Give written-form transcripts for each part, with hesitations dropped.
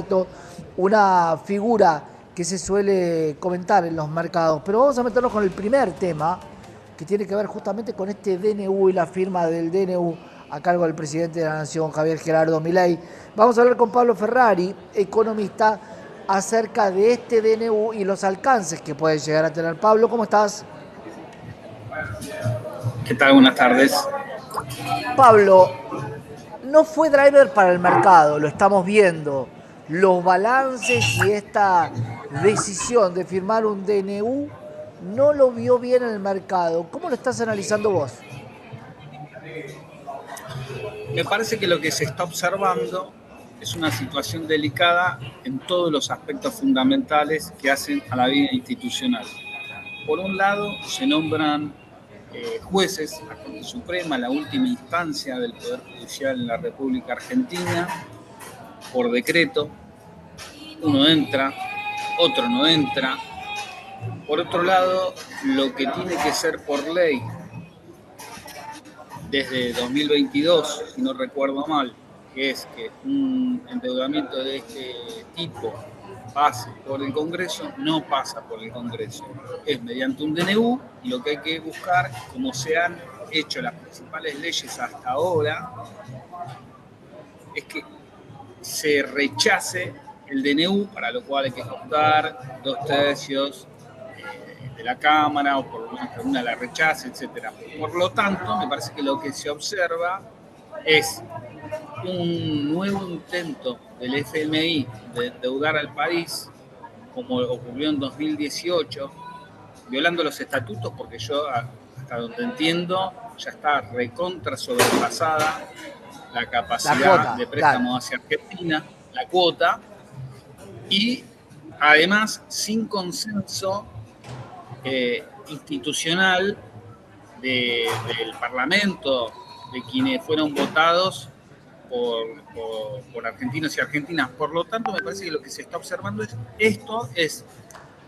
cierto?, una figura que se suele comentar en los mercados. Pero vamos a meternos con el primer tema, que tiene que ver justamente con este DNU y la firma del DNU a cargo del presidente de la Nación, Javier Gerardo Milei. Vamos a hablar con Pablo Ferrari, economista, acerca de este DNU y los alcances que puede llegar a tener. Pablo, ¿cómo estás? ¿Qué tal? Buenas tardes. Pablo, no fue driver para el mercado, lo estamos viendo. Los balances y esta decisión de firmar un DNU no lo vio bien en el mercado. ¿Cómo lo estás analizando vos? Me parece que lo que se está observando es una situación delicada en todos los aspectos fundamentales que hacen a la vida institucional. Por un lado, se nombran jueces, la Corte Suprema, la última instancia del Poder Judicial en la República Argentina, por decreto. Uno entra, otro no entra. Por otro lado, lo que tiene que ser por ley desde 2022, si no recuerdo mal, que es que un endeudamiento de este tipo pase por el Congreso, no pasa por el Congreso. Es mediante un DNU y lo que hay que buscar, como se han hecho las principales leyes hasta ahora, es que se rechace el DNU, para lo cual hay que juntar 2/3 de la Cámara, o por lo menos que una la rechace, etc. Por lo tanto, me parece que lo que se observa es un nuevo intento del FMI de endeudar al país, como ocurrió en 2018, violando los estatutos, porque yo, hasta donde entiendo, ya está recontra sobrepasada la La capacidad cuota, de claro. préstamo hacia Argentina, la cuota, y además sin consenso institucional del Parlamento, de quienes fueron votados por argentinos y argentinas. Por lo tanto, me parece que lo que se está observando es esto, es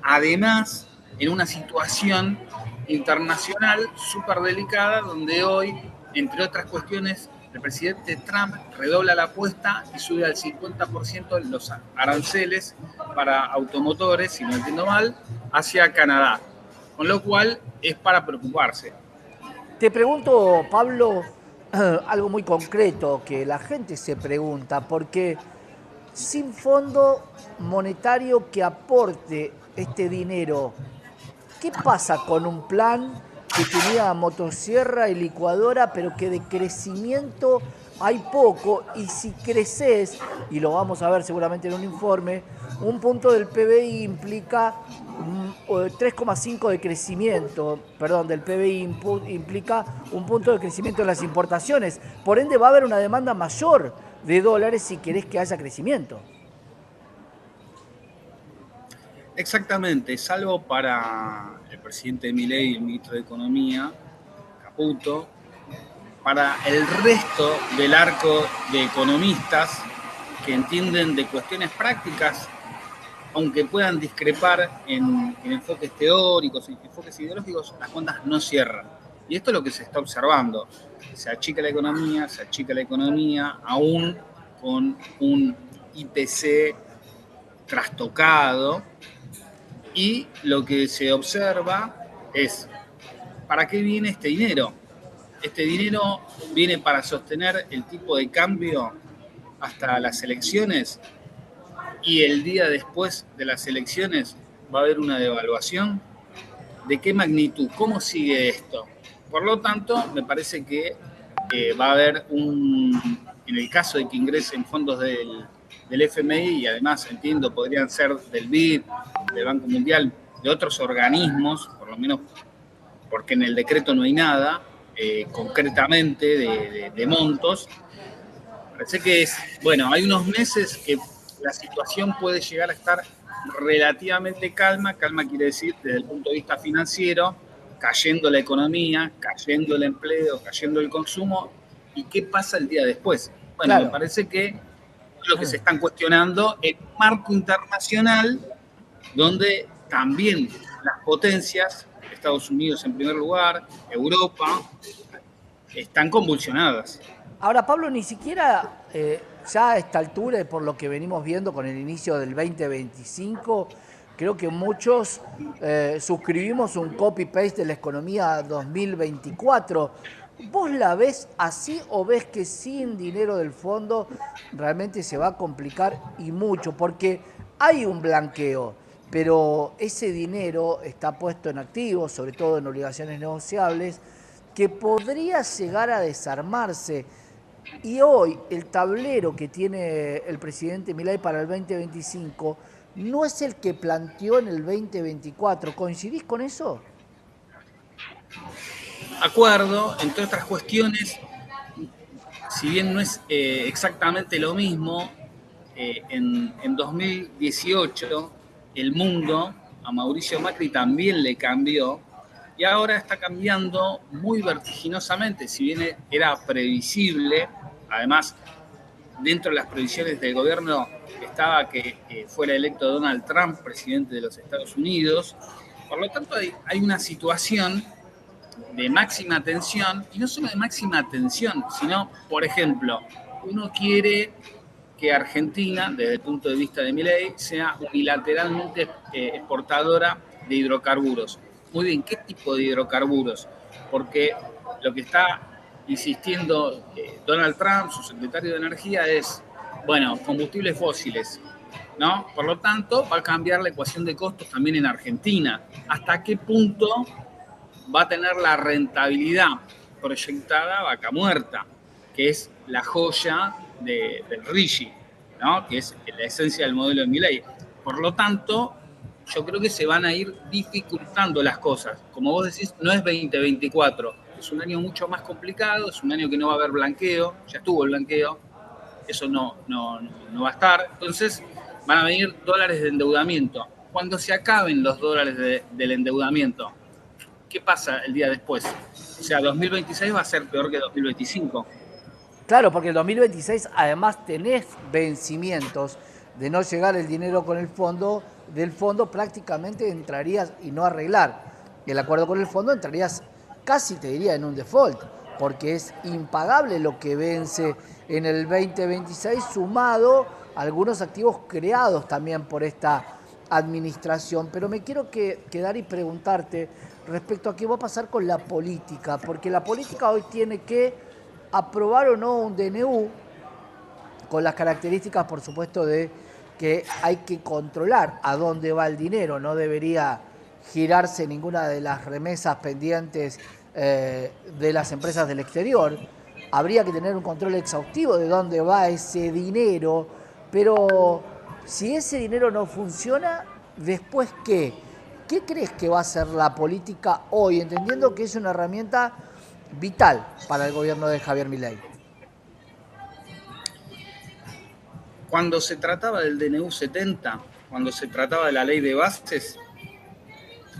además en una situación internacional súper delicada, donde hoy, entre otras cuestiones, el presidente Trump redobla la apuesta y sube al 50% los aranceles para automotores, si no entiendo mal, hacia Canadá. Con lo cual es para preocuparse. Te pregunto, Pablo, algo muy concreto que la gente se pregunta, porque sin fondo monetario que aporte este dinero, ¿qué pasa con un plan que tenía motosierra y licuadora, pero que de crecimiento hay poco? Y si creces, y lo vamos a ver seguramente en un informe, un punto del PBI implica 3,5 de crecimiento, perdón, del PBI implica un punto de crecimiento en las importaciones. Por ende va a haber una demanda mayor de dólares si querés que haya crecimiento. Exactamente, salvo para el presidente Milei y el ministro de Economía, Caputo, para el resto del arco de economistas que entienden de cuestiones prácticas, aunque puedan discrepar en enfoques teóricos, en enfoques ideológicos, las cuentas no cierran. Y esto es lo que se está observando. Se achica la economía, aún con un IPC trastocado, y lo que se observa es, ¿para qué viene este dinero? Este dinero viene para sostener el tipo de cambio hasta las elecciones, y el día después de las elecciones va a haber una devaluación. ¿De qué magnitud? ¿Cómo sigue esto? Por lo tanto, me parece que va a haber en el caso de que ingresen fondos del FMI, y además entiendo podrían ser del BID, del Banco Mundial, de otros organismos, por lo menos porque en el decreto no hay nada concretamente de montos. Parece que bueno, hay unos meses que la situación puede llegar a estar relativamente calma. Calma quiere decir desde el punto de vista financiero, cayendo la economía, cayendo el empleo, cayendo el consumo. ¿Y qué pasa el día después? Bueno, me Claro. parece que lo que se están cuestionando es un marco internacional donde también las potencias, Estados Unidos en primer lugar, Europa, están convulsionadas. Ahora, Pablo, ni siquiera ya a esta altura y por lo que venimos viendo con el inicio del 2025, creo que muchos suscribimos un copy-paste de la economía 2024. ¿Vos la ves así o ves que sin dinero del fondo realmente se va a complicar y mucho? Porque hay un blanqueo, pero ese dinero está puesto en activos, sobre todo en obligaciones negociables, que podría llegar a desarmarse. Y hoy el tablero que tiene el presidente Milei para el 2025 no es el que planteó en el 2024. ¿Coincidís con eso? Acuerdo, entre otras cuestiones, si bien no es exactamente lo mismo, en 2018 el mundo a Mauricio Macri también le cambió y ahora está cambiando muy vertiginosamente, si bien era previsible, además dentro de las previsiones del gobierno estaba que fuera electo Donald Trump presidente de los Estados Unidos, por lo tanto hay una situación de máxima tensión, y no solo de máxima tensión, sino, por ejemplo, uno quiere que Argentina, desde el punto de vista de Milei, sea unilateralmente exportadora de hidrocarburos. Muy bien, ¿qué tipo de hidrocarburos? Porque lo que está insistiendo Donald Trump, su secretario de Energía, es, bueno, combustibles fósiles, ¿no? Por lo tanto, va a cambiar la ecuación de costos también en Argentina. ¿Hasta qué punto va a tener la rentabilidad proyectada Vaca Muerta, que es la joya del RIGI, ¿no? Que es la esencia del modelo de Milei? Por lo tanto, yo creo que se van a ir dificultando las cosas. Como vos decís, no es 2024, es un año mucho más complicado, es un año que no va a haber blanqueo, ya estuvo el blanqueo, eso no va a estar. Entonces, van a venir dólares de endeudamiento. Cuando se acaben los dólares del endeudamiento, ¿qué pasa el día después? O sea, 2026 va a ser peor que 2025. Claro, porque el 2026 además tenés vencimientos de no llegar el dinero con el fondo, del fondo prácticamente entrarías, y no arreglar el acuerdo con el fondo, entrarías casi te diría en un default, porque es impagable lo que vence en el 2026 sumado a algunos activos creados también por esta administración. Pero me quiero quedar y preguntarte respecto a qué va a pasar con la política, porque la política hoy tiene que aprobar o no un DNU, con las características, por supuesto, de que hay que controlar a dónde va el dinero, no debería girarse ninguna de las remesas pendientes de las empresas del exterior. Habría que tener un control exhaustivo de dónde va ese dinero, pero si ese dinero no funciona, ¿después qué? ¿Qué crees que va a ser la política hoy, entendiendo que es una herramienta vital para el gobierno de Javier Milei? Cuando se trataba del DNU 70, cuando se trataba de la ley de bases,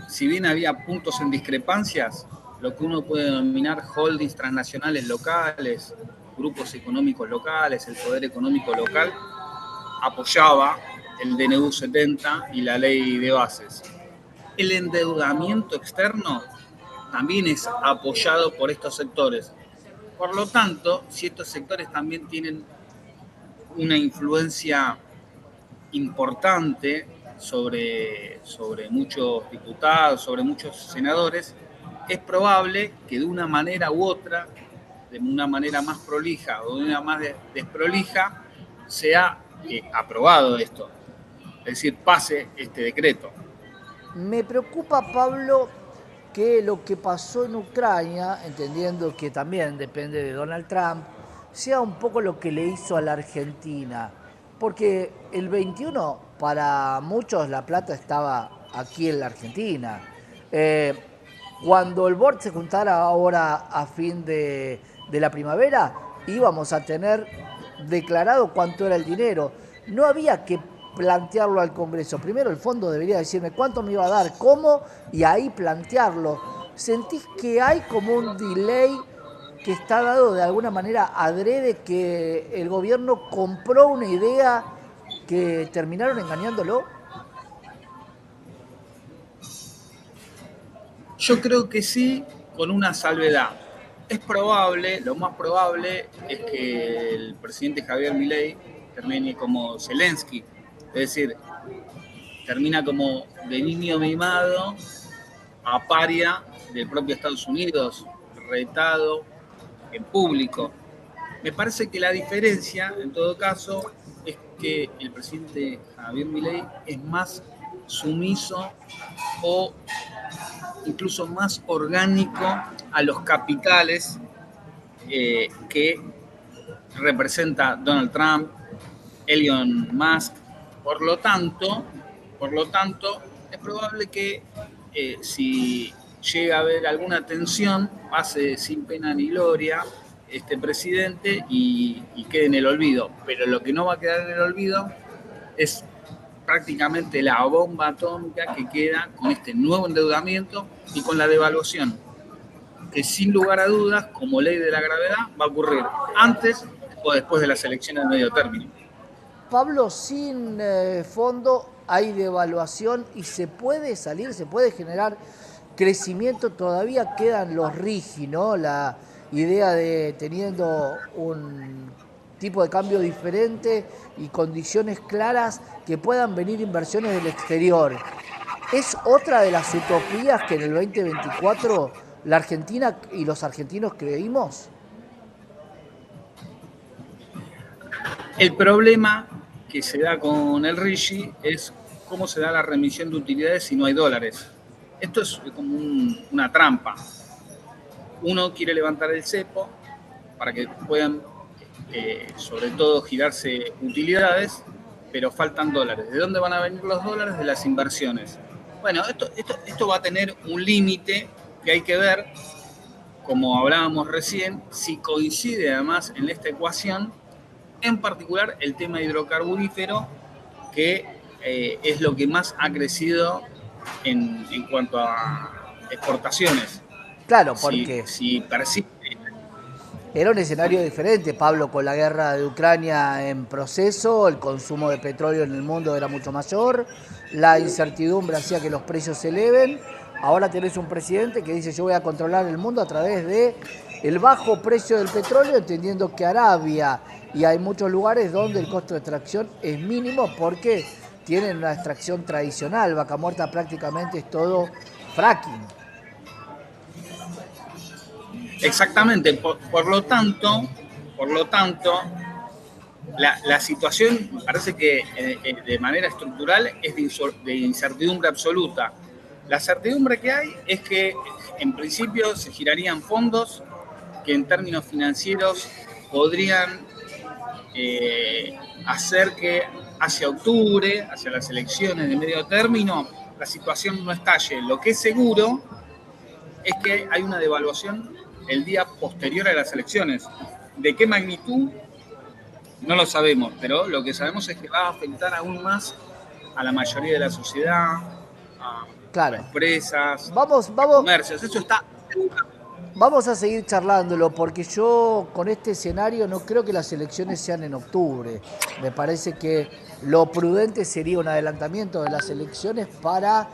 si bien había puntos en discrepancias, lo que uno puede denominar holdings transnacionales locales, grupos económicos locales, el poder económico local, apoyaba el DNU 70 y la ley de bases. El endeudamiento externo también es apoyado por estos sectores. Por lo tanto, si estos sectores también tienen una influencia importante sobre muchos diputados, sobre muchos senadores, es probable que de una manera u otra, de una manera más prolija o de una más desprolija, sea aprobado esto. Es decir, pase este decreto. Me preocupa, Pablo, que lo que pasó en Ucrania, entendiendo que también depende de Donald Trump, sea un poco lo que le hizo a la Argentina. Porque el 21, para muchos, la plata estaba aquí en la Argentina. Eh, Cuando el board se juntara ahora a fin de la primavera, íbamos a tener declarado cuánto era el dinero. No había que plantearlo al Congreso. Primero el fondo debería decirme cuánto me iba a dar, cómo, y ahí plantearlo. ¿Sentís que hay como un delay que está dado de alguna manera adrede, que el gobierno compró una idea que terminaron engañándolo? Yo creo que sí, con una salvedad. es probable, lo más probable es que el presidente Javier Milei termine como Zelensky, es decir, termina como de niño mimado a paria del propio Estados Unidos, retado en público. Me parece que la diferencia, en todo caso, es que el presidente Javier Milei es más sumiso o incluso más orgánico a los capitales que representa Donald Trump, Elon Musk. Por lo tanto, es probable que si llega a haber alguna tensión, pase sin pena ni gloria este presidente y quede en el olvido. Pero lo que no va a quedar en el olvido es prácticamente la bomba atómica que queda con este nuevo endeudamiento y con la devaluación, que sin lugar a dudas, como ley de la gravedad, va a ocurrir antes o después de las elecciones de medio término. Pablo, sin fondo hay devaluación y se puede salir, se puede generar crecimiento, todavía quedan los RIGI, ¿no? La idea de teniendo un tipo de cambio diferente y condiciones claras que puedan venir inversiones del exterior. ¿Es otra de las utopías que en el 2024 la Argentina y los argentinos creímos? El problema que se da con el RIGI es cómo se da la remisión de utilidades si no hay dólares. Esto es como una trampa. Uno quiere levantar el cepo para que puedan, sobre todo, girarse utilidades, pero faltan dólares. ¿De dónde van a venir los dólares? De las inversiones. Bueno, esto va a tener un límite que hay que ver, como hablábamos recién, si coincide además en esta ecuación, en particular el tema hidrocarburífero, que es lo que más ha crecido en cuanto a exportaciones. Claro, porque Si persiste. era un escenario diferente, Pablo, con la guerra de Ucrania en proceso, el consumo de petróleo en el mundo era mucho mayor, la incertidumbre hacía que los precios se eleven. Ahora tenés un presidente que dice yo voy a controlar el mundo a través de el bajo precio del petróleo, entendiendo que Arabia y hay muchos lugares donde el costo de extracción es mínimo porque tienen una extracción tradicional. Vaca Muerta prácticamente es todo fracking. Exactamente, por lo tanto, la situación parece que de manera estructural es de incertidumbre absoluta. La certidumbre que hay es que en principio se girarían fondos que en términos financieros podrían hacer que hacia octubre, hacia las elecciones de medio término, la situación no estalle. Lo que es seguro es que hay una devaluación el día posterior a las elecciones. ¿De qué magnitud? No lo sabemos, pero lo que sabemos es que va a afectar aún más a la mayoría de la sociedad, a empresas, a comercios. Eso está seguro. Vamos a seguir charlándolo porque yo con este escenario no creo que las elecciones sean en octubre. Me parece que lo prudente sería un adelantamiento de las elecciones para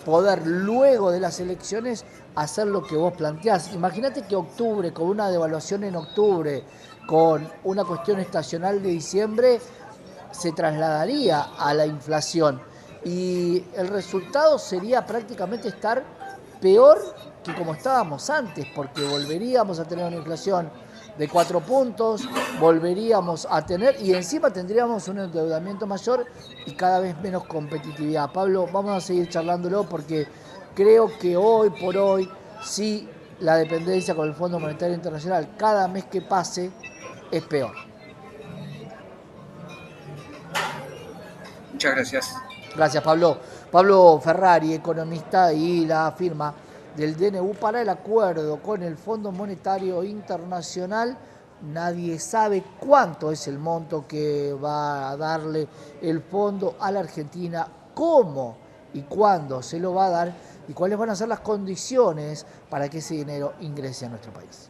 poder luego de las elecciones hacer lo que vos planteás. Imagínate que octubre, con una devaluación en octubre, con una cuestión estacional de diciembre, se trasladaría a la inflación y el resultado sería prácticamente estar peor que como estábamos antes, porque volveríamos a tener una inflación de 4 puntos, volveríamos a tener, y encima tendríamos un endeudamiento mayor y cada vez menos competitividad. Pablo, vamos a seguir charlándolo porque creo que hoy por hoy, sí, la dependencia con el Fondo Monetario Internacional cada mes que pase es peor. Muchas gracias. Gracias, Pablo. Pablo Ferrari, economista y la firma del DNU para el acuerdo con el Fondo Monetario Internacional. Nadie sabe cuánto es el monto que va a darle el fondo a la Argentina, cómo y cuándo se lo va a dar y cuáles van a ser las condiciones para que ese dinero ingrese a nuestro país.